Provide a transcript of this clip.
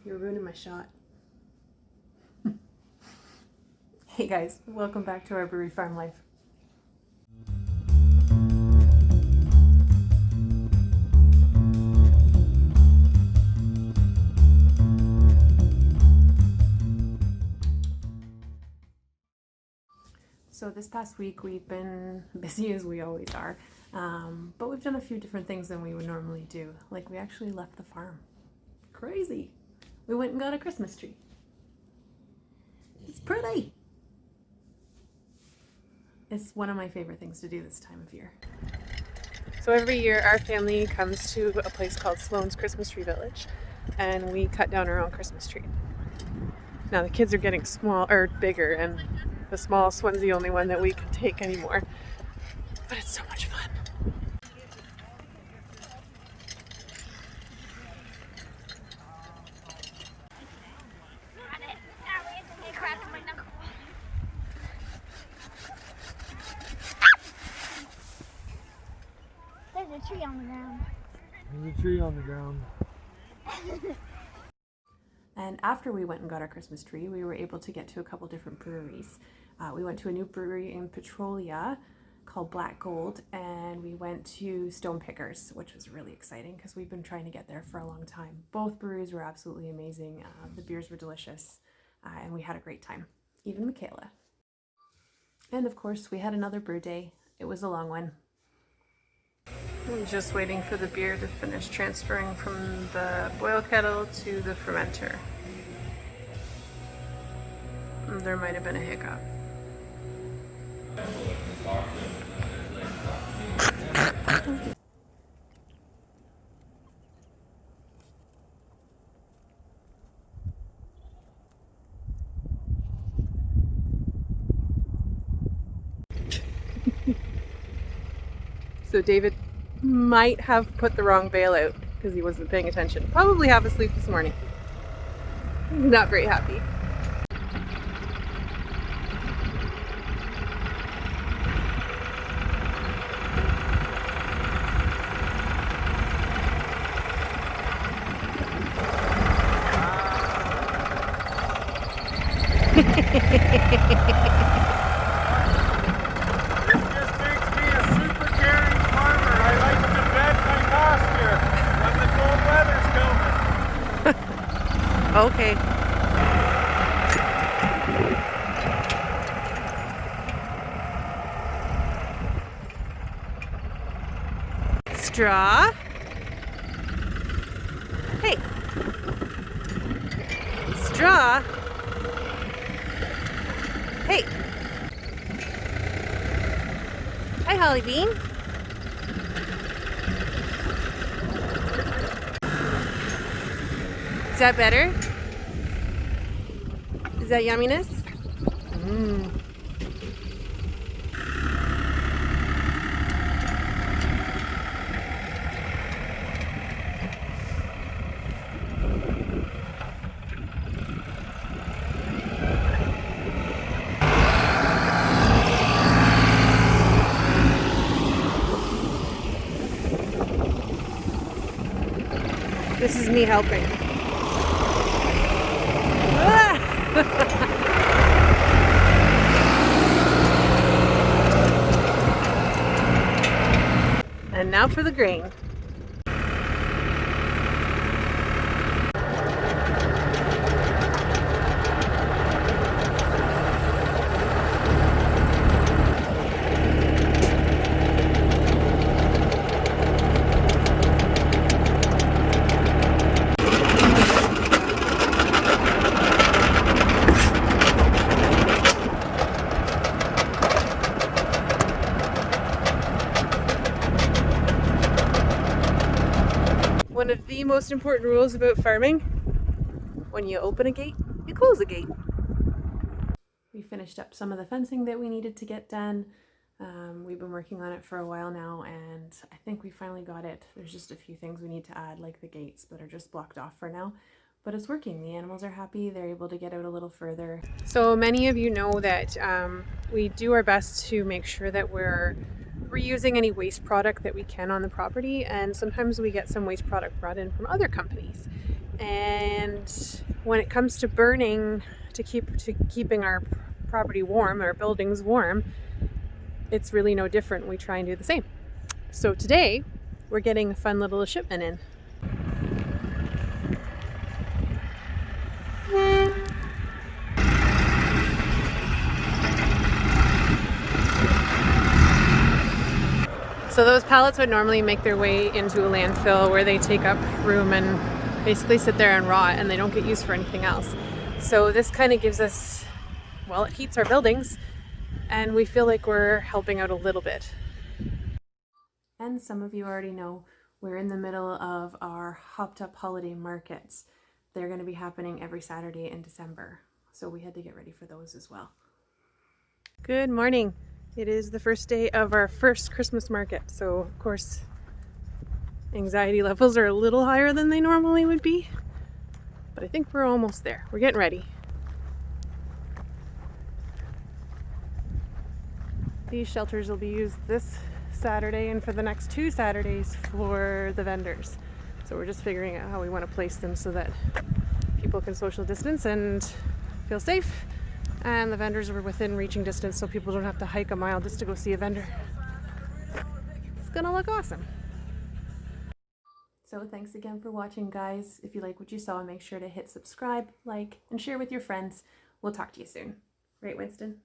You're ruining my shot. Hey guys, welcome back to our brewery farm life. So this past week we've been busy as we always are, but we've done a few different things than we would normally do. Like we actually left the farm. Crazy. We went and got a Christmas tree. It's pretty. It's one of my favorite things to do this time of year. So every year our family comes to a place called Sloan's Christmas Tree Village and we cut down our own Christmas tree. Now the kids are getting bigger, and the smallest one's the only one that we can take anymore. But it's so much fun. There's a tree on the ground. There's a tree on the ground. And after we went and got our Christmas tree, we were able to get to a couple different breweries. We went to a new brewery in Petrolia called Black Gold, and we went to Stone Pickers, which was really exciting because we've been trying to get there for a long time. Both breweries were absolutely amazing. The beers were delicious, and we had a great time. Even Michaela. And of course, we had another brew day. It was a long one. I'm just waiting for the beer to finish transferring from the boil kettle to the fermenter. There might have been a hiccup. So David might have put the wrong bale out because he wasn't paying attention. Probably half asleep this morning. He's not very happy. Okay. Straw. Hey. Straw. Hey. Hi, Holly Bean. Is that better? Is that yumminess? Mmm. This is me helping. And now for the grain. One of the most important rules about farming, when you open a gate, you close a gate. We finished up some of the fencing that we needed to get done. We've been working on it for a while now, and I think we finally got it. There's just a few things we need to add, like the gates that are just blocked off for now. But it's working. The animals are happy. They're able to get out a little further. So many of you know that we do our best to make sure that we're reusing any waste product that we can on the property, and sometimes we get some waste product brought in from other companies. And when it comes to burning to keeping our property warm, our buildings warm, it's really no different. We try and do the same. So today we're getting a fun little shipment in. So those pallets would normally make their way into a landfill where they take up room and basically sit there and rot, and they don't get used for anything else. So this kind of gives us, well, it heats our buildings, and we feel like we're helping out a little bit. And some of you already know we're in the middle of our Hopped Up holiday markets. They're going to be happening every Saturday in December, so we had to get ready for those as well. Good morning. It is the first day of our first Christmas market, so of course anxiety levels are a little higher than they normally would be, but I think we're almost there. We're getting ready. These shelters will be used this Saturday and for the next 2 Saturdays for the vendors. So we're just figuring out how we want to place them so that people can social distance and feel safe, and the vendors are within reaching distance so people don't have to hike a mile just to go see a vendor. It's gonna look awesome. So thanks again for watching, guys. If you like what you saw, make sure to hit subscribe, like, and share with your friends. We'll talk to you soon. Right, Winston?